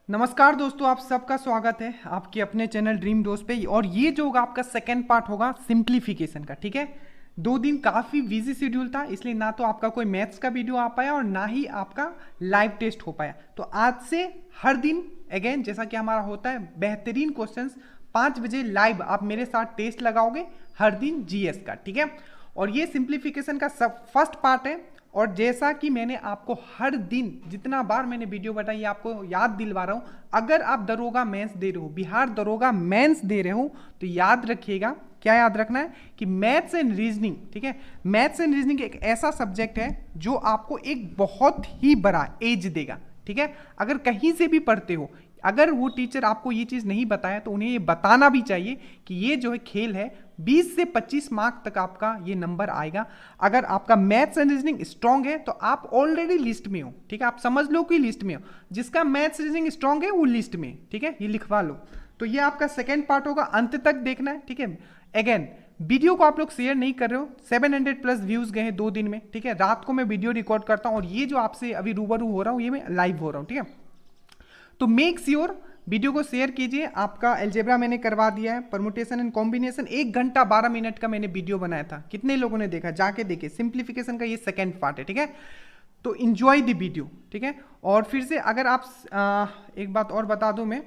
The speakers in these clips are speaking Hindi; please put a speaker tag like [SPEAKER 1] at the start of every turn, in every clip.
[SPEAKER 1] नमस्कार दोस्तों, आप सबका स्वागत है आपके अपने चैनल ड्रीम डोज पे। और ये जो होगा आपका सेकंड पार्ट होगा सिंप्लीफिकेशन का। ठीक है, 2 दिन काफ़ी बिजी शेड्यूल था, इसलिए ना तो आपका कोई मैथ्स का वीडियो आ पाया और ना ही आपका लाइव टेस्ट हो पाया। तो आज से हर दिन अगेन जैसा कि हमारा होता है बेहतरीन क्वेश्चंस 5 बजे लाइव आप मेरे साथ टेस्ट लगाओगे हर दिन जीएस का। ठीक है, और ये सिंप्लीफिकेशन का सब फर्स्ट पार्ट है। और जैसा कि मैंने आपको हर दिन जितना बार मैंने वीडियो बताई आपको याद दिलवा रहा हूं, अगर आप दरोगा मेंस दे रहे हो, बिहार दरोगा मेंस दे रहे हो, तो याद रखिएगा, क्या याद रखना है कि मैथ्स एंड रीजनिंग, ठीक है, मैथ्स एंड रीजनिंग एक ऐसा सब्जेक्ट है जो आपको एक बहुत ही बड़ा एज देगा। ठीक है, अगर कहीं से भी पढ़ते हो, अगर वो टीचर आपको ये चीज़ नहीं बताया तो उन्हें ये बताना भी चाहिए कि ये जो है खेल है, 20 से 25 मार्क तक आपका ये नंबर आएगा। अगर आपका मैथ्स एंड रीजनिंग स्ट्रांग है तो आप ऑलरेडी लिस्ट में हो। ठीक है, आप समझ लो कि लिस्ट में हो। जिसका मैथ्स रीजनिंग स्ट्रांग है वो लिस्ट में है। ठीक है, ये लिखवा लो। तो ये आपका सेकेंड पार्ट होगा, अंत तक देखना है। ठीक है, अगेन वीडियो को आप लोग शेयर नहीं कर रहे हो, 700 प्लस व्यूज गए हैं 2 दिन में। ठीक है, रात को मैं वीडियो रिकॉर्ड करता हूँ और ये जो आपसे अभी रूबरू हो रहा हूँ ये मैं लाइव हो रहा हूँ। ठीक है, तो मेक श्योर वीडियो को शेयर कीजिए। आपका अलजेब्रा मैंने करवा दिया है, परमुटेशन एंड कॉम्बिनेशन 1 घंटा 12 मिनट का मैंने वीडियो बनाया था। कितने लोगों ने देखा? जाके देखिए, सिंप्लीफिकेशन का ये सेकेंड पार्ट है। ठीक है, तो इंजॉय द वीडियो। ठीक है, और फिर से अगर आप एक बात और बता दूं मैं,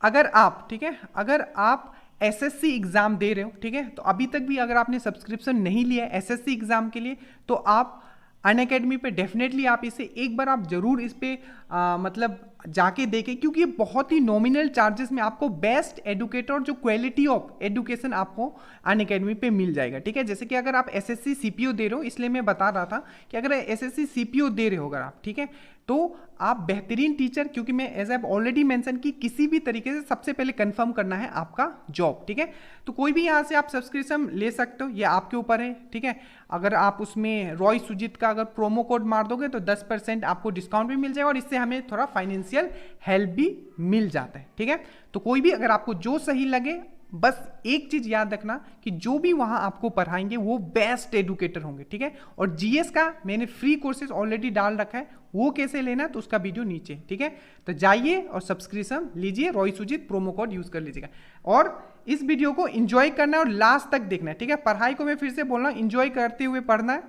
[SPEAKER 1] अगर आप, ठीक है, अगर आप एसएससी एग्जाम दे रहे हो, ठीक है, तो अभी तक भी अगर आपने सब्सक्रिप्शन नहीं लिया है एसएससी एग्जाम के लिए, तो आप अनअकैडमी पे डेफिनेटली आप इसे एक बार आप जरूर इस पे मतलब जाके देखें, क्योंकि ये बहुत ही नॉमिनल चार्जेस में आपको बेस्ट एडुकेटर, जो क्वालिटी ऑफ एडुकेशन आपको अनअकैडमी पे मिल जाएगा। ठीक है, जैसे कि अगर आप एसएससी सीपीओ दे रहे हो, इसलिए मैं बता रहा था कि अगर एसएससी सीपीओ दे रहे हो अगर आप, ठीक है, तो आप बेहतरीन टीचर, क्योंकि मैं एज आई ऑलरेडी मेंशन की किसी भी तरीके से सबसे पहले कंफर्म करना है आपका जॉब। ठीक है, तो कोई भी यहाँ से आप सब्सक्रिप्शन ले सकते हो, ये आपके ऊपर है। ठीक है, अगर आप उसमें रॉय सुजीत का अगर प्रोमो कोड मार दोगे तो 10% आपको डिस्काउंट भी मिल जाएगा और इससे हमें थोड़ा फाइनेंशियल हेल्प भी मिल जाता है। ठीक है, तो कोई भी अगर आपको जो सही लगे, बस एक चीज याद रखना कि जो भी वहां आपको पढ़ाएंगे वो बेस्ट एडुकेटर होंगे। ठीक है, और जीएस का मैंने फ्री कोर्सेज ऑलरेडी डाल रखा है, वो कैसे लेना है तो उसका वीडियो नीचे। ठीक है, तो जाइए और सब्सक्रिप्शन लीजिए, Roy Sujit promo code use कर लीजिएगा। और इस वीडियो को एंजॉय करना है और लास्ट तक देखना है। ठीक है, पढ़ाई को मैं फिर से बोल रहा हूँ, एंजॉय करते हुए पढ़ना है।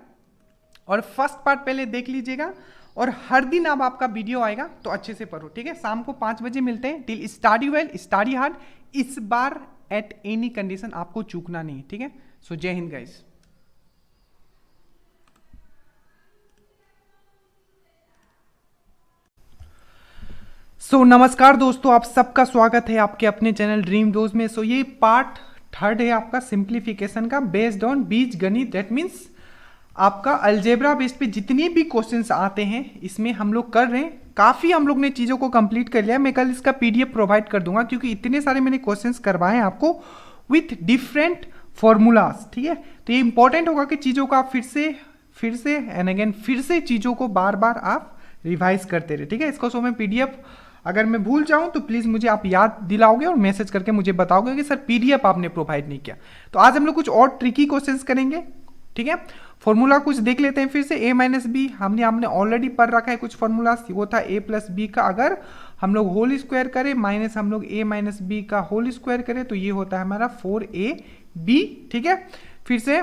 [SPEAKER 1] और फर्स्ट पार्ट पहले देख लीजिएगा और हर दिन अब आपका वीडियो आएगा तो अच्छे से पढ़ो। ठीक है, शाम को 5 बजे मिलते हैं। Till study well study hard, इस बार एट एनी कंडीशन आपको चूकना नहीं है। ठीक है, सो जय हिंद गाइस। सो नमस्कार दोस्तों, आप सबका स्वागत है आपके अपने चैनल ड्रीम डोज में। सो ये पार्ट थर्ड है आपका सिंप्लीफिकेशन का, बेस्ड ऑन बीज गणित। दैट मीन्स आपका अलजेब्रा बेस्ड पे जितने भी क्वेश्चंस आते हैं इसमें हम लोग कर रहे हैं। काफ़ी हम लोग ने चीज़ों को कंप्लीट कर लिया। मैं कल इसका पीडीएफ प्रोवाइड कर दूंगा, क्योंकि इतने सारे मैंने क्वेश्चंस करवाए हैं आपको विथ डिफरेंट फॉर्मूलाज। ठीक है, तो ये इंपॉर्टेंट होगा कि चीज़ों को आप फिर से एंड अगेन फिर से चीज़ों को बार बार आप रिवाइज करते रहे। ठीक है, इसको सो मैं पीडीएफ अगर मैं भूल जाऊं तो प्लीज़ मुझे आप याद दिलाओगे और मैसेज करके मुझे बताओगे कि सर पीडीएफ आपने प्रोवाइड नहीं किया। तो आज हम लोग कुछ और ट्रिकी क्वेश्चंस करेंगे। ठीक है, फॉर्मूला कुछ देख लेते हैं फिर से। a माइनस बी हमने ऑलरेडी पढ़ रखा है कुछ फॉर्मूला, वो था a प्लस बी का अगर हम लोग होल स्क्वायर करें माइनस हम लोग a माइनस बी का होल स्क्वायर करें तो ये होता है हमारा 4ab। ठीक है, फिर से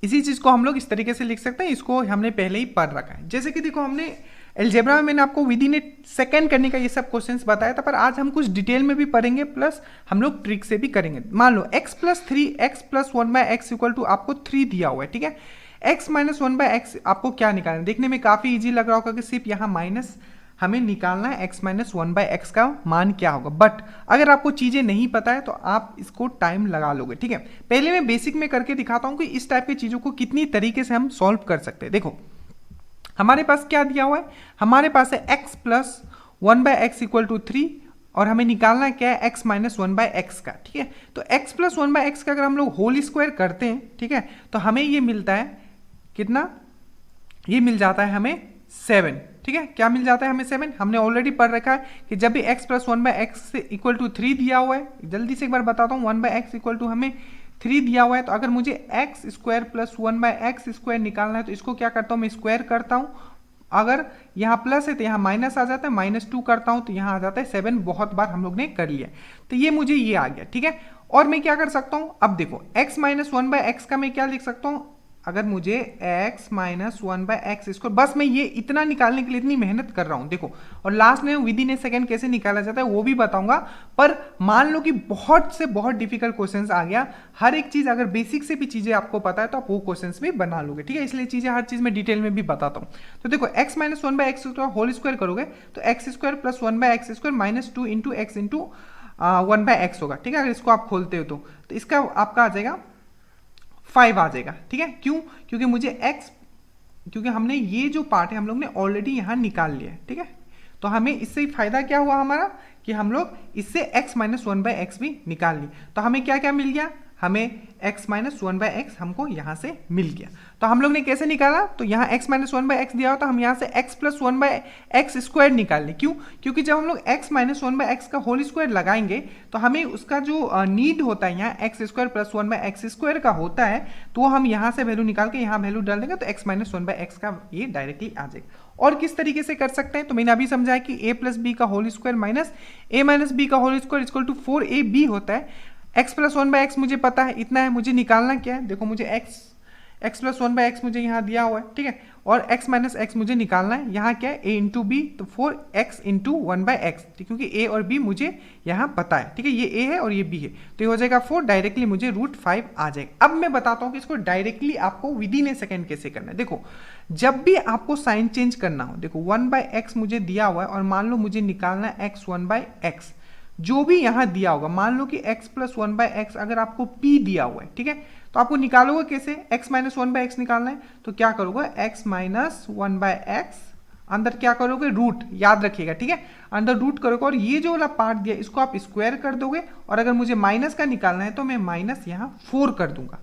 [SPEAKER 1] इसी चीज को हम लोग इस तरीके से लिख सकते हैं, इसको हमने पहले ही पढ़ रखा है। जैसे कि देखो, हमने अलजेब्रा में मैंने आपको विद इन ए सेकेंड करने का ये सब क्वेश्चंस बताया था, पर आज हम कुछ डिटेल में भी पढ़ेंगे, प्लस हम लोग ट्रिक से भी करेंगे। मान लो x plus 3 x plus 1/x equal to आपको 3 दिया हुआ है। ठीक है, x माइनस 1/x आपको क्या निकालना है? देखने में काफी इजी लग रहा होगा कि सिर्फ यहाँ माइनस हमें निकालना है, x माइनस 1/x का मान क्या होगा। बट अगर आपको चीजें नहीं पता है तो आप इसको टाइम लगा लोगे। ठीक है, पहले मैं बेसिक में करके दिखाता हूँ कि इस टाइप की चीजों को कितनी तरीके से हम सॉल्व कर सकते हैं। देखो, हमारे पास क्या दिया हुआ है, हमारे पास है x plus 1/x equal to 3 और हमें निकालना क्या है x माइनस 1/x का। ठीक है, तो x प्लस 1/x का अगर हम लोग होल स्क्वायर करते हैं, ठीक है, तो हमें ये मिलता है कितना, ये मिल जाता है हमें 7। ठीक है, क्या मिल जाता है हमें 7। हमने ऑलरेडी पढ़ रखा है कि जब भी x plus 1/x equal to 3 दिया हुआ है, जल्दी से एक बार बताता हूँ, 1/x इक्वल टू हमें 3 दिया हुआ है, तो अगर मुझे x square plus 1/x square निकालना है तो इसको क्या करता हूँ मैं, स्क्वायर करता हूँ अगर यहाँ प्लस है तो यहाँ माइनस आ जाता है, -2 करता हूँ तो यहाँ आ जाता है 7। बहुत बार हम लोग ने कर लिया, तो ये मुझे ये आ गया, ठीक है। और मैं क्या कर सकता हूँ, अब देखो x माइनस 1/x का मैं क्या लिख सकता हूँ, अगर मुझे x माइनस 1/x², बस मैं ये इतना निकालने के लिए इतनी मेहनत कर रहा हूँ, देखो। और लास्ट में विद इन ए सेकेंड कैसे निकाला जाता है वो भी बताऊंगा। पर मान लो कि बहुत से बहुत डिफिकल्ट क्वेश्चंस आ गया, हर एक चीज अगर बेसिक से भी चीजें आपको पता है तो आप वो क्वेश्चंस भी बना लोगे, ठीक है। इसलिए चीजें हर चीज में डिटेल में भी बताता हूँ। तो देखो x minus 1/x² whole square करोगे तो x² plus 1/x² -2 into x into 1/x होगा, ठीक है। अगर इसको आप खोलते हो तो इसका आपका आ जाएगा 5 आ जाएगा, ठीक है। क्यों, क्योंकि मुझे x, क्योंकि हमने ये जो पार्ट है हम लोग ने ऑलरेडी यहाँ निकाल लिया है, ठीक है। तो हमें इससे फायदा क्या हुआ हमारा कि हम लोग इससे x माइनस 1/x भी निकाल लिए। तो हमें क्या क्या मिल गया, हमें x माइनस 1/x हमको यहाँ से मिल गया। तो हम लोग ने कैसे निकाला, तो यहाँ x माइनस 1/x दिया होता, हम यहाँ से x प्लस 1/x² निकाल ले। क्यों, क्योंकि जब हम लोग x माइनस 1/x का होल स्क्वायर लगाएंगे तो हमें उसका जो नीड होता है यहाँ x² प्लस 1/x² का होता है, तो हम यहाँ से वैल्यू निकाल के यहाँ वैल्यू डाल देंगे तो x माइनस 1/x का ये डायरेक्टली आ जाएगा। और किस तरीके से कर सकते हैं, तो मैंने अभी समझाया कि a प्लस बी का whole square minus a minus B का whole square equal to 4ab होता है। x प्लस 1/x मुझे पता है, इतना है, मुझे निकालना क्या है, देखो मुझे x प्लस 1/x मुझे यहाँ दिया हुआ है, ठीक है। और x माइनस x मुझे निकालना है, यहाँ क्या है a इंटू बी, तो 4x इंटू 1/x, क्योंकि a और b मुझे यहाँ पता है, ठीक है। ये a है और ये b है, तो ये हो जाएगा 4, डायरेक्टली मुझे √5 आ जाएगा। अब मैं बताता हूँ कि इसको डायरेक्टली आपको विद इन ए सेकेंड कैसे करना है। देखो जब भी आपको साइन चेंज करना हो, देखो 1/x मुझे दिया हुआ है और मान लो मुझे निकालना है x 1/x, जो भी यहाँ दिया होगा, मान लो कि x प्लस 1/x अगर आपको p दिया हुआ है, ठीक है, तो आपको निकालोगे कैसे, x माइनस 1/x निकालना है, तो क्या करोगे, x माइनस 1/x अंदर क्या करोगे, रूट, याद रखिएगा, ठीक है, अंदर रूट करोगे और ये जो वाला पार्ट दिया इसको आप स्क्वायर कर दोगे। और अगर मुझे माइनस का निकालना है तो मैं माइनस यहाँ 4 कर दूंगा।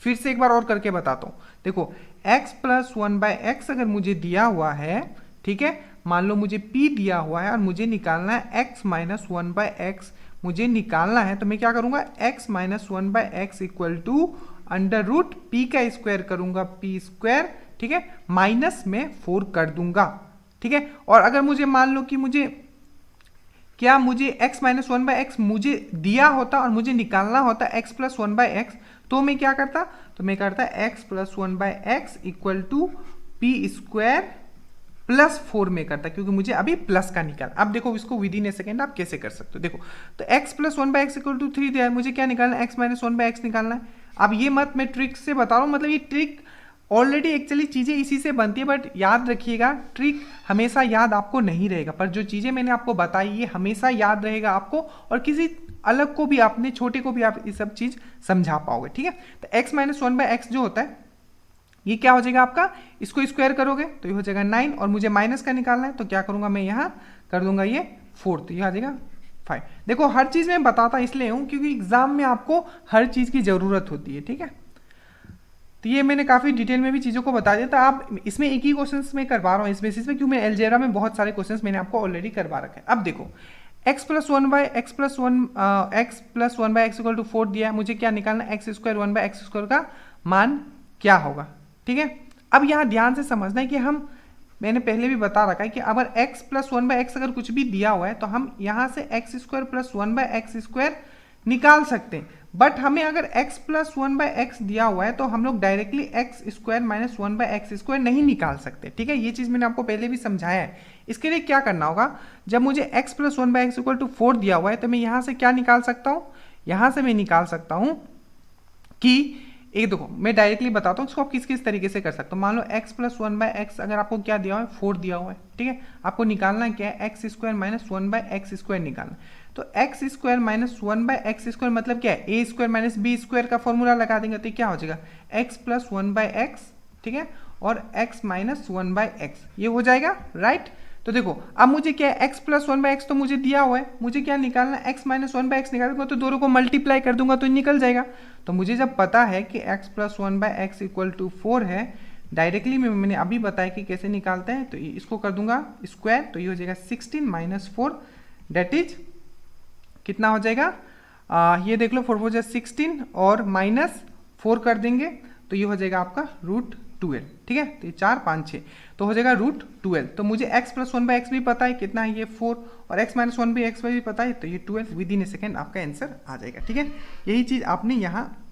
[SPEAKER 1] फिर से एक बार और करके बताता हूँ, देखो x प्लस 1/x अगर मुझे दिया हुआ है, ठीक है, मान लो मुझे p दिया हुआ है और मुझे निकालना है x माइनस 1/x मुझे निकालना है, तो मैं क्या करूंगा, x minus 1/x equal to under root p का स्क्वायर करूंगा, p², ठीक है, माइनस में 4 कर दूंगा, ठीक है। और अगर मुझे मान लो कि मुझे x माइनस 1/x मुझे दिया होता और मुझे निकालना होता x प्लस 1/x, तो मैं क्या करता, तो मैं करता x plus 1/x equal to p² plus 4 में करता, क्योंकि मुझे अभी प्लस का निकाल। अब देखो इसको विद इन ए सेकेंड आप कैसे कर सकते हो, देखो तो x plus 1/x equal to 3 दिया है, मुझे क्या निकालना है, x माइनस 1/x निकालना है। अब ये मत मैं ट्रिक से बता रहा हूँ, मतलब ये ट्रिक ऑलरेडी एक्चुअली चीज़ें इसी से बनती है, बट याद रखिएगा ट्रिक हमेशा याद आपको नहीं रहेगा, पर जो चीज़ें मैंने आपको बताई ये हमेशा याद रहेगा आपको, और किसी अलग को भी, आपने छोटे को भी आप ये सब चीज़ समझा पाओगे, ठीक है। तो x माइनस 1/x जो होता है ये क्या हो जाएगा आपका, इसको स्क्वायर करोगे तो ये हो जाएगा 9, और मुझे माइनस का निकालना है तो क्या करूंगा, मैं यहाँ कर दूंगा ये 4, तो ये आ जाएगा 5। देखो हर चीज़ में बताता इसलिए हूँ क्योंकि एग्जाम में आपको हर चीज़ की ज़रूरत होती है, ठीक है। तो ये मैंने काफ़ी डिटेल में भी चीज़ों को बता दिया, तो आप इसमें एक ही क्वेश्चन में करवा रहा हूँ इस बेसिस पे, क्योंकि मैं अलजेब्रा में बहुत सारे क्वेश्चन मैंने आपको ऑलरेडी करवा रखा है। अब देखो x plus 1/x equal to 4 दिया है, मुझे क्या निकालना है, x² 1/x² का मान क्या होगा, ठीक है। अब यहाँ ध्यान से समझना है कि मैंने पहले भी बता रखा है कि अगर x प्लस 1/x अगर कुछ भी दिया हुआ है तो हम यहाँ से x² प्लस 1/x² निकाल सकते हैं, बट हमें अगर x प्लस 1/x दिया हुआ है तो हम लोग डायरेक्टली x² माइनस 1/x² नहीं निकाल सकते, ठीक है। ये चीज़ मैंने आपको पहले भी समझाया है। इसके लिए क्या करना होगा, जब मुझे x plus 1/x equal to 4 दिया हुआ है तो मैं यहाँ से क्या निकाल सकता हूँ, यहाँ से मैं निकाल सकता हूँ कि एक, देखो मैं डायरेक्टली बताता हूँ इसको आप किस किस तरीके से कर सकते हो। मान लो x प्लस 1/x अगर आपको क्या दिया हुआ है, 4 दिया हुआ है, ठीक है, आपको निकालना क्या है, x² माइनस 1/x² निकालना। तो x² माइनस 1/x² मतलब क्या है, a² माइनस b² का फॉर्मूला लगा देंगे तो क्या हो जाएगा, x प्लस 1/x, ठीक है, और x माइनस 1/x, ये हो जाएगा, राइट। तो देखो अब मुझे क्या है, x प्लस 1/x तो मुझे दिया हुआ है, मुझे क्या निकालना है, x माइनस 1/x निकालूंगा तो दोनों को मल्टीप्लाई कर दूंगा तो निकल जाएगा। तो मुझे जब पता है कि x plus 1/x equal to 4 है, डायरेक्टली मैंने अभी बताया कि कैसे निकालते हैं, तो इसको कर दूंगा स्क्वायर, तो ये हो जाएगा 16 माइनस 4, डेट इज कितना हो जाएगा, ये देख लो 4 4 16 और माइनस 4 कर देंगे तो ये हो जाएगा आपका √12। ठीक है। तो ये 4 5 6 तो हो जाएगा √12। तो मुझे x + 1/x भी पता है कितना है, ये 4, और x - 1/x भी पता है, तो ये 12 विदिन ए सेकेंड आपका आंसर आ जाएगा, ठीक है। यही चीज़ आपने यहाँ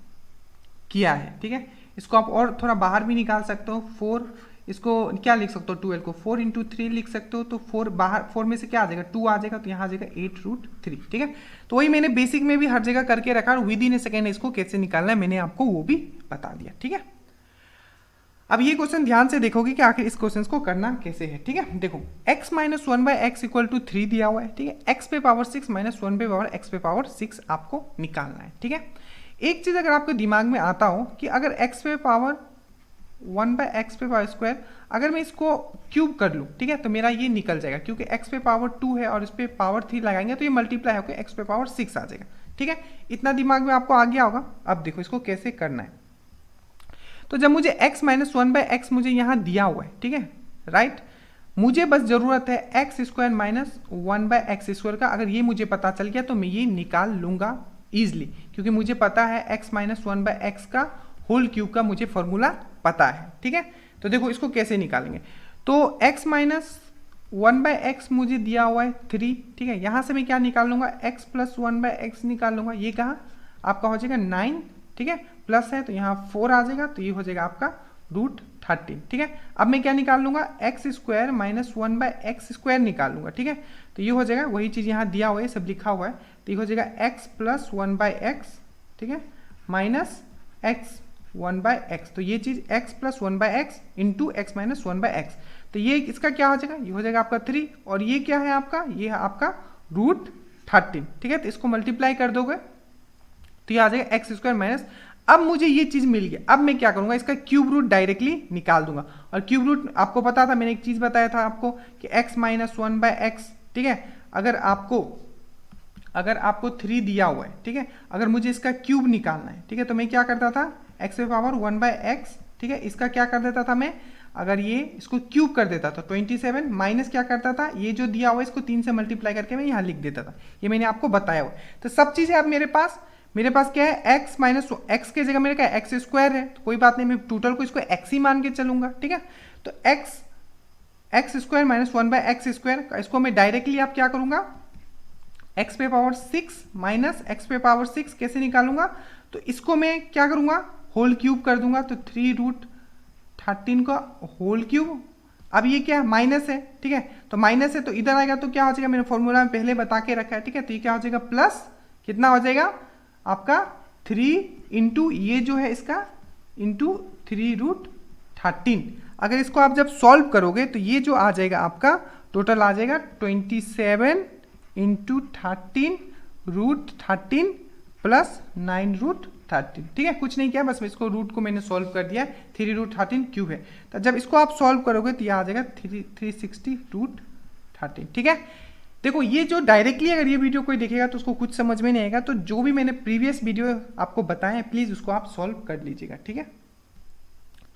[SPEAKER 1] किया है, ठीक है। इसको आप और थोड़ा बाहर भी निकाल सकते हो, 4 इसको क्या लिख सकते हो, 12 को 4 × 3 लिख सकते हो, तो 4 बाहर, 4 में से क्या आ जाएगा, 2 आ जाएगा, तो यहाँ आ जाएगा 8√3, ठीक है। तो वही मैंने बेसिक में भी हर जगह करके रखा और विदिन ए सेकेंड इसको कैसे निकालना है मैंने आपको वो भी बता दिया, ठीक है। अब ये क्वेश्चन ध्यान से देखोगे कि आखिर इस क्वेश्चन को करना कैसे है, ठीक है। देखो x - 1/x = 3 दिया हुआ है, ठीक है। x पे पावर 6 - 1/x पे पावर 6 आपको निकालना है, ठीक है। एक चीज अगर आपके दिमाग में आता हो कि अगर x पे पावर 1/x पे पावर स्क्वायर अगर मैं इसको क्यूब कर लूँ, ठीक है, तो मेरा ये निकल जाएगा, क्योंकि x पे पावर 2 है और इस पे पावर 3 लगाएंगे तो ये मल्टीप्लाई होकर x पे पावर 6 आ जाएगा, ठीक है। इतना दिमाग में आपको आ गया होगा। अब देखो इसको कैसे करना है। तो जब मुझे x - 1/x मुझे यहाँ दिया हुआ है, ठीक है, राइट, मुझे बस जरूरत है x² - 1/x² का। अगर ये मुझे पता चल गया तो मैं ये निकाल लूंगा ईजिली, क्योंकि मुझे पता है x - 1/x का होल क्यूब का मुझे फॉर्मूला पता है, ठीक है। तो देखो इसको कैसे निकालेंगे। तो x - 1/x मुझे दिया हुआ है 3, ठीक है। यहाँ से मैं क्या निकाल लूंगा, x + 1/x निकाल लूंगा, ये कहाँ आपका हो जाएगा 9, ठीक है, प्लस है तो यहाँ 4 आ जाएगा, तो ये हो जाएगा आपका √13, ठीक है। अब मैं क्या निकाल लूंगा, x² - 1/x² निकाल लूंगा, ठीक है। तो ये हो जाएगा वही चीज़ यहाँ दिया हुआ है, सब लिखा हुआ है, तो ये हो जाएगा x + 1/x, ठीक है, माइनस x 1/x। तो ये चीज़ x + 1/x × x - 1/x, तो ये इसका क्या हो जाएगा, ये हो जाएगा आपका 3, और ये क्या है आपका, ये है आपका √13, ठीक है। तो इसको मल्टीप्लाई कर दोगे तो ये आ जाएगा x² माइनस। अब मुझे ये चीज मिल गया, अब मैं क्या करूंगा, इसका क्यूब रूट डायरेक्टली निकाल दूंगा। और क्यूब रूट आपको पता था, मैंने एक चीज बताया था आपको कि x - 1/x, ठीक है, अगर आपको 3 दिया हुआ है, ठीक है, अगर मुझे इसका क्यूब निकालना है, ठीक है, तो मैं क्या करता था, x पे पावर 1/x, ठीक है, इसका क्या कर देता था मैं, अगर ये इसको क्यूब कर देता था 27, माइनस क्या करता था, ये जो दिया हुआ है इसको 3 से मल्टीप्लाई करके मैं यहाँ लिख देता था। ये मैंने आपको बताया हुआ। तो सब चीजें अब मेरे पास क्या है, x - x के जगह मेरे क्या x² है, तो कोई बात नहीं, मैं टोटल को इसको x ही मान के चलूंगा, ठीक है। तो x² - 1/x², इसको मैं डायरेक्टली आप क्या करूंगा, x पे पावर 6 माइनस x पे पावर 6 कैसे निकालूंगा, तो इसको मैं क्या करूंगा, होल क्यूब कर दूंगा, तो 3√13 का होल क्यूब। अब ये क्या माइनस है, ठीक है, तो माइनस है तो इधर आएगा तो क्या हो जाएगा, मैंने फॉर्मूला में पहले बता के रखा है, ठीक है। तो ये क्या हो जाएगा, प्लस कितना हो जाएगा आपका 3 × ये जो है इसका × 3√13। अगर इसको आप जब सॉल्व करोगे तो ये जो आ जाएगा आपका टोटल आ जाएगा 27 × 13 √13 प्लस 9√13, ठीक है। कुछ नहीं किया, बस इसको रूट को मैंने सॉल्व कर दिया, 3√13 क्यूब है। तो जब इसको आप सॉल्व करोगे तो ये आ जाएगा 360√13, ठीक है। देखो ये जो डायरेक्टली अगर ये वीडियो कोई देखेगा तो उसको कुछ समझ में नहीं आएगा, तो जो भी मैंने प्रीवियस वीडियो आपको बताया प्लीज उसको आप सॉल्व कर लीजिएगा, ठीक है।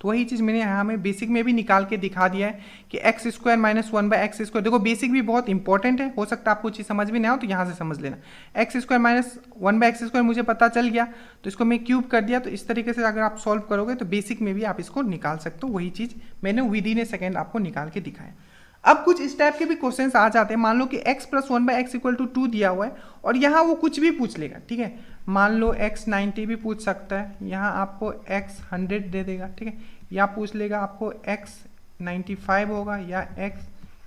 [SPEAKER 1] तो वही चीज मैंने यहाँ में बेसिक में भी निकाल के दिखा दिया है कि x² - 1/x²। देखो बेसिक भी बहुत इंपॉर्टेंट है, हो सकता है आपको चीज समझ में नहीं आओ तो यहाँ से समझ लेना। x² - 1/x² मुझे पता चल गया तो इसको मैं क्यूब कर दिया, तो इस तरीके से अगर आप सॉल्व करोगे तो बेसिक में भी आप इसको निकाल सकते हो। वही चीज मैंने विदिन ए सेकेंड आपको निकाल के दिखाया। अब कुछ इस टाइप के भी क्वेश्चंस आ जाते हैं, मान लो कि x + 1/x = 2 दिया हुआ है और यहाँ वो कुछ भी पूछ लेगा, ठीक है। मान लो x 90 भी पूछ सकता है, यहाँ आपको x 100 दे देगा, ठीक है, या पूछ लेगा आपको x 95 होगा या x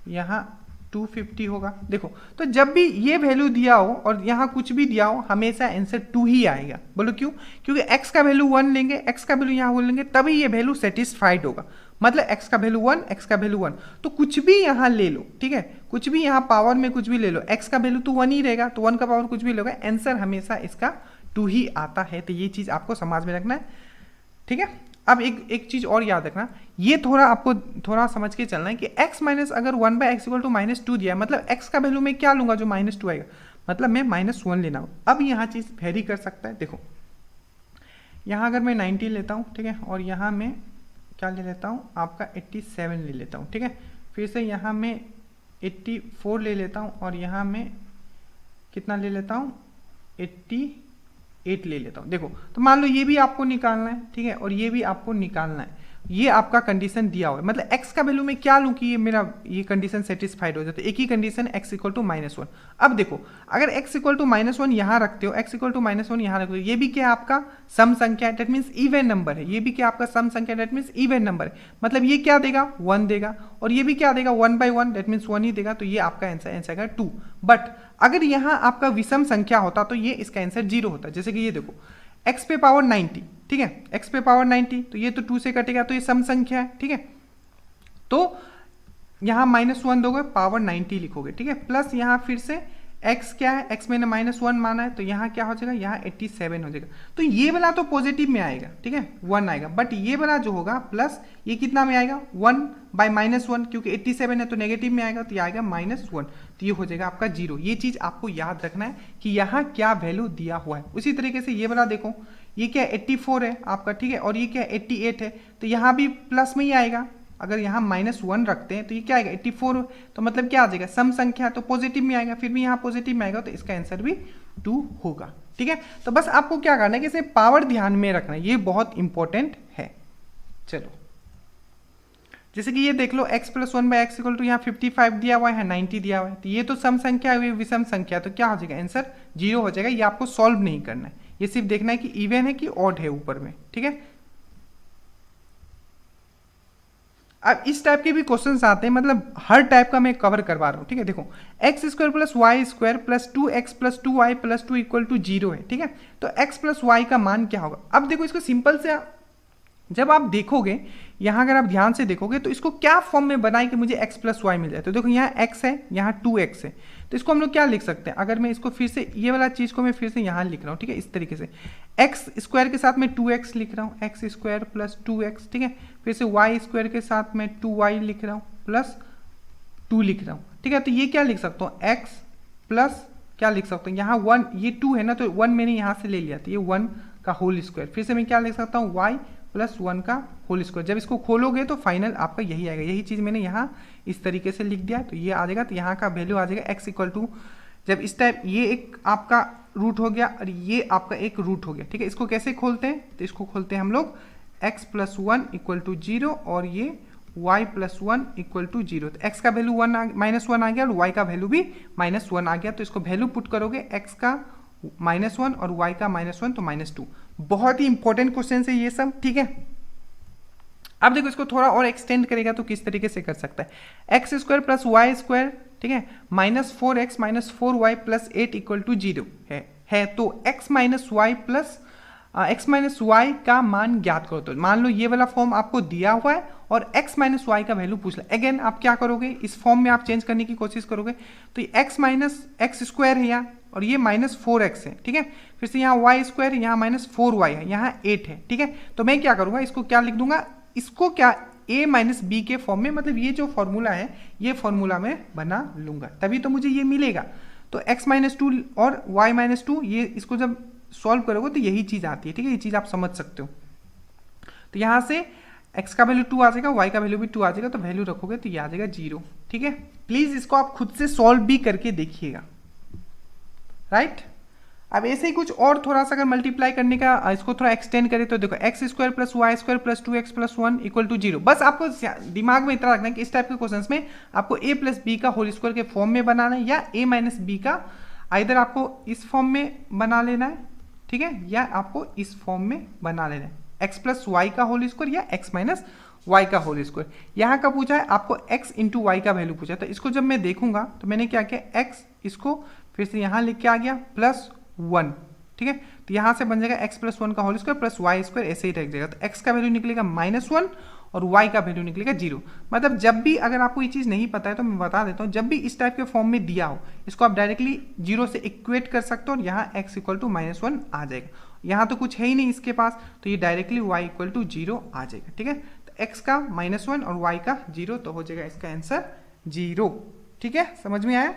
[SPEAKER 1] यहाँ 250 होगा। देखो तो जब भी ये वैल्यू दिया हो और यहाँ कुछ भी दिया हो हमेशा आंसर 2 ही आएगा। बोलो क्यों, क्योंकि x का वैल्यू 1 लेंगे, x का वैल्यू यहाँ 1 लेंगे, तभी ये वैल्यू सेटिस्फाइड होगा। मतलब x का वैल्यू 1, x का वैल्यू 1, तो कुछ भी यहाँ ले लो, ठीक है, कुछ भी यहाँ पावर में कुछ भी ले लो, x का वैल्यू तो 1 ही रहेगा, तो 1 का पावर कुछ भी लोगे, आंसर हमेशा इसका 2 ही आता है। तो ये चीज आपको समाज में रखना है, ठीक है। अब एक चीज और याद रखना, ये आपको थोड़ा समझ के चलना है कि x माइनस अगर 1/x = -2 दिया है, मतलब x का वैल्यू मैं क्या लूंगा जो -2 आएगा, मतलब मैं -1 लेना हो। अब यहाँ चीज वेरी कर सकता है। देखो यहाँ अगर मैं 90 लेता हूँ, ठीक है, और यहाँ मैं क्या ले लेता हूँ आपका 87 ले लेता हूँ, ठीक है, फिर से यहाँ मैं 84 ले लेता हूँ और यहाँ मैं कितना ले लेता हूँ 88 ले लेता हूँ। देखो तो मान लो ये भी आपको निकालना है, ठीक है, और ये भी आपको निकालना है, ये आपका कंडीशन दिया हुआ है, मतलब x का वैल्यू मैं क्या लूँ कि ये मेरा ये कंडीशन सेटिस्फाइड हो जाए, तो एक ही कंडीशन x इक्वल टू -1। अब देखो अगर x इक्वल टू -1 यहाँ रखते हो, x इक्वल टू -1 यहाँ रखते हो, ये भी क्या आपका सम संख्या है, डेट मीन्स इवन नंबर है, ये भी क्या आपका सम संख्या डेट मीन्स इवन नंबर है, मतलब ये क्या देगा 1 देगा, और ये भी क्या देगा 1 by 1 डेट मीन्स 1 ही देगा, तो ये आपका आंसर आएगा 2। बट अगर यहाँ आपका विषम संख्या होता तो ये इसका आंसर 0 होता, जैसे कि ये देखो x पे पावर 90, ठीक है, x पे पावर 90, तो ये तो 2 से कटेगा, तो ये सम संख्या है, ठीक है, तो यहाँ -1 दोगे पावर 90 लिखोगे, ठीक है, प्लस यहाँ फिर से x क्या है, x मैंने -1 माना है, तो यहाँ क्या हो जाएगा, यहाँ 87 हो जाएगा, तो ये वाला तो पॉजिटिव में आएगा, ठीक है 1 आएगा, बट ये वाला जो होगा प्लस ये कितना में आएगा 1 by -1, क्योंकि 87 है तो नेगेटिव में आएगा, तो ये आएगा -1, तो ये हो जाएगा आपका 0। ये चीज आपको याद रखना है कि यहाँ क्या वैल्यू दिया हुआ है। उसी तरीके से ये वाला देखो, ये क्या 84 है आपका, ठीक है, और ये क्या 88 है, तो यहाँ भी प्लस में ही आएगा, अगर यहाँ -1 रखते हैं तो ये क्या आएगा 84, तो मतलब क्या आ जाएगा सम संख्या, तो पॉजिटिव में आएगा, फिर भी यहाँ पॉजिटिव में आएगा, तो इसका आंसर भी 2 होगा, ठीक है। तो बस आपको क्या करना है कि इसे पावर ध्यान में रखना है, ये बहुत इंपॉर्टेंट है। चलो जैसे कि ये देख लो x + 1 / x इक्वल टू यहाँ 55 दिया हुआ है, 90 दिया हुआ है, तो ये तो सम संख्या है, विषम संख्या, तो क्या हो जाएगा आंसर 0 हो जाएगा। ये आपको सॉल्व नहीं करना है, ये सिर्फ देखना है कि इवन है कि ऑड है ऊपर में, ठीक है। अब इस टाइप के भी क्वेश्चंस आते हैं, मतलब हर टाइप का मैं कवर करवा रहा हूँ, ठीक है। देखो x² + y² + 2x + 2y + 2 = 0 है, ठीक है, तो x + y का मान क्या होगा। अब देखो इसको सिंपल से जब आप देखोगे यहाँ, अगर आप ध्यान से देखोगे तो इसको क्या फॉर्म में बनाए कि मुझे x + y मिल जाए, तो देखो यहाँ x है, यहाँ 2x है, तो इसको हम लोग क्या लिख सकते हैं, अगर मैं इसको फिर से ये वाला चीज़ को मैं फिर से यहाँ लिख रहा हूँ, ठीक है, इस तरीके से x² के साथ मैं 2x लिख रहा हूँ, x² + 2x, ठीक है, फिर से y² के साथ मैं 2y लिख रहा हूँ प्लस 2 लिख रहा हूँ, ठीक है, तो ये क्या लिख सकता हूँ x प्लस क्या लिख सकता हूँ, यहाँ 1, ये 2 है ना, तो 1 मैंने यहाँ से ले लिया, तो ये 1 का होल स्क्वायर, फिर से मैं क्या लिख सकता हूँ y + 1 का होल स्क्वायर। जब इसको खोलोगे तो फाइनल आपका यही आएगा, यही चीज़ मैंने यहाँ इस तरीके से लिख दिया, तो ये आ जाएगा, तो यहाँ का वैल्यू आ जाएगा x इक्वल टू, जब इस टाइप ये एक आपका रूट हो गया और ये आपका एक रूट हो गया, ठीक है। इसको कैसे खोलते हैं, तो इसको खोलते हैं हम लोग x + 1 = 0 और ये y + 1 = 0, तो x का वैल्यू -1 आ गया और y का वैल्यू भी -1 आ गया, तो इसको वैल्यू पुट करोगे x का -1 और y का -1 तो -2। बहुत ही इंपॉर्टेंट क्वेश्चन है ये सब, ठीक है। अब देखो इसको थोड़ा और एक्सटेंड करेगा तो किस तरीके से कर सकता है, x² + y², ठीक है, -4x - 4y + 8 = 0 है, तो x - y का मान ज्ञात करो। तो मान लो ये वाला फॉर्म आपको दिया हुआ है और x - y का वैल्यू पूछ ला, अगेन आप क्या करोगे, इस फॉर्म में आप चेंज करने की कोशिश करोगे, तो ये x - x² है यहाँ और ये -4x है, ठीक है, फिर से यहाँ y², यहाँ -4y है, यहाँ 8 है, ठीक है, तो मैं क्या करूँगा, इसको क्या लिख दूंगा, इसको क्या a - b के फॉर्म में, मतलब ये जो फॉर्मूला है ये फॉर्मूला मैं बना लूंगा, तभी तो मुझे ये मिलेगा। तो x - 2 और y - 2, ये इसको जब सॉल्व करोगे तो यही चीज़ आती है, ठीक है, ये चीज़ आप समझ सकते हो। तो यहाँ से x का वैल्यू 2 आ जाएगा, y का वैल्यू भी 2 आ जाएगा, तो वैल्यू रखोगे तो ये आ जाएगा 0, ठीक है। प्लीज़ इसको आप खुद से सॉल्व भी करके देखिएगा, राइट। अब ऐसे ही कुछ और थोड़ा सा अगर मल्टीप्लाई करने का इसको थोड़ा एक्सटेंड करें तो देखो x² + y² + 2x + 1 = 0। बस आपको दिमाग में इतना रखना है कि इस टाइप के क्वेश्चंस में आपको a + b का होल स्क्वायर के फॉर्म में बनाना है, या a - b का आइदर आपको इस फॉर्म में बना लेना है, ठीक है, या आपको इस फॉर्म में बना लेना है, x + y का होल स्क्वायर या x - y का होल स्क्वायर। यहाँ का पूछा है आपको x × y का वैल्यू पूछा, तो इसको जब मैं देखूंगा तो मैंने क्या किया, x इसको फिर से यहाँ लिख के आ गया +1, ठीक है, तो यहाँ से बन जाएगा x + 1 का होल स्क्वायर + y², ऐसे ही रख जाएगा, तो x का वैल्यू निकलेगा -1 और y का वैल्यू निकलेगा 0। मतलब जब भी अगर आपको ये चीज़ नहीं पता है तो मैं बता देता हूँ, जब भी इस टाइप के फॉर्म में दिया हो इसको आप डायरेक्टली 0 से इक्वेट कर सकते हो और यहाँ x = -1 आ जाएगा, यहाँ तो कुछ है ही नहीं इसके पास, तो ये डायरेक्टली y = 0 आ जाएगा, ठीक है, तो x का -1 और y का 0, तो हो जाएगा इसका आंसर 0, ठीक है, समझ में आया।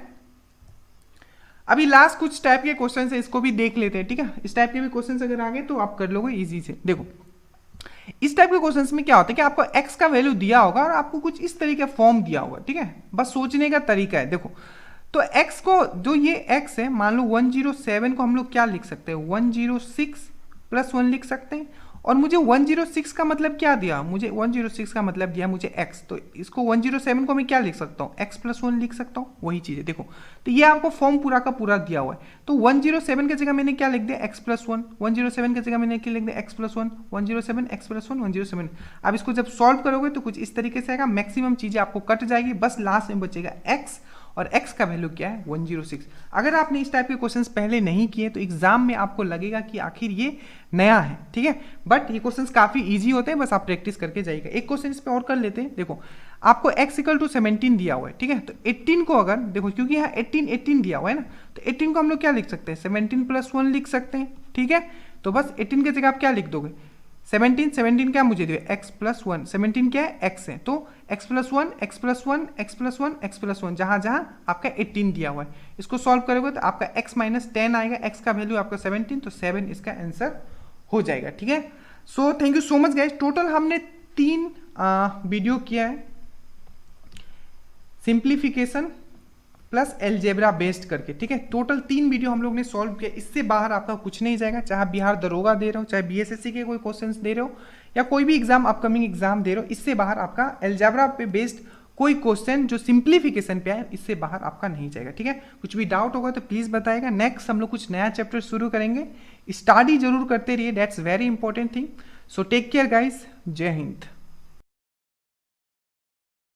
[SPEAKER 1] अभी लास्ट कुछ टाइप के क्वेश्चन है, इसको भी देख लेते हैं, ठीक है, इस टाइप के भी क्वेश्चन अगर आ गए तो आप कर लोगे इजी से। देखो इस टाइप के क्वेश्चंस में क्या होता है कि आपको x का वैल्यू दिया होगा और आपको कुछ इस तरीके फॉर्म दिया होगा, ठीक है, बस सोचने का तरीका है। देखो तो x को, जो ये x है, मान लो 107 को हम लोग क्या लिख सकते हैं, 106 + 1 लिख सकते हैं, और मुझे 106 का मतलब क्या दिया, मुझे 106 का मतलब दिया मुझे x, तो इसको 107 को मैं क्या लिख सकता हूँ, x + 1 लिख सकता हूँ, वही चीज़ है। देखो तो ये आपको फॉर्म पूरा का पूरा दिया हुआ है, तो 107 की जगह मैंने क्या लिख दिया, x + 1, 107 की जगह मैंने क्या लिख दिया, x + 1, 107 x + 1 107। अब इसको जब सॉल्व करोगे तो कुछ इस तरीके से आएगा, मैक्सिमम चीज़ें आपको कट जाएगी, बस लास्ट में बचेगा x, और x का वैल्यू क्या है 106। अगर आपने इस टाइप के क्वेश्चंस पहले नहीं किए तो एग्जाम में आपको लगेगा कि आखिर ये नया है, ठीक है, बट ये क्वेश्चंस काफी इजी होते हैं, बस आप प्रैक्टिस करके जाइएगा। एक क्वेश्चन इस पे और कर लेते हैं। देखो आपको x = 17 दिया हुआ है, ठीक है, तो 18 को अगर देखो, क्योंकि यहाँ 18 दिया हुआ है ना, तो 18 को हम लोग क्या लिख सकते हैं, 17 + 1 लिख सकते हैं, ठीक है। तो बस 18 की जगह आप क्या लिख दोगे, 17 क्या मुझे दिया, x + 1, 17 क्या है, x है, तो x + 1 x + 1 x + 1 x + 1, जहां जहां आपका 18 दिया हुआ है, इसको सॉल्व करोगे तो आपका x - 10 आएगा, x का वैल्यू आपका 17, तो 7 इसका आंसर हो जाएगा, ठीक है। So thank you so much guys, total हमने 3 वीडियो किया है, सिंप्लीफिकेशन प्लस एलजेब्रा बेस्ड करके, ठीक है, टोटल 3 वीडियो हम लोग ने सॉल्व किया। इससे बाहर आपका कुछ नहीं जाएगा, चाहे बिहार दरोगा दे रहे हो, चाहे बीएसएससी के कोई क्वेश्चंस दे रहे हो, या कोई भी एग्जाम अपकमिंग एग्जाम दे रहे हो, इससे बाहर आपका एलजेब्रा पे बेस्ड कोई क्वेश्चन जो सिंप्लीफिकेशन पे है, इससे बाहर आपका नहीं जाएगा, ठीक है। कुछ भी डाउट होगा तो प्लीज बताएगा। नेक्स्ट हम लोग कुछ नया चैप्टर शुरू करेंगे, स्टडी जरूर करते रहिए, that's very important thing. So take care guys, Jai Hind.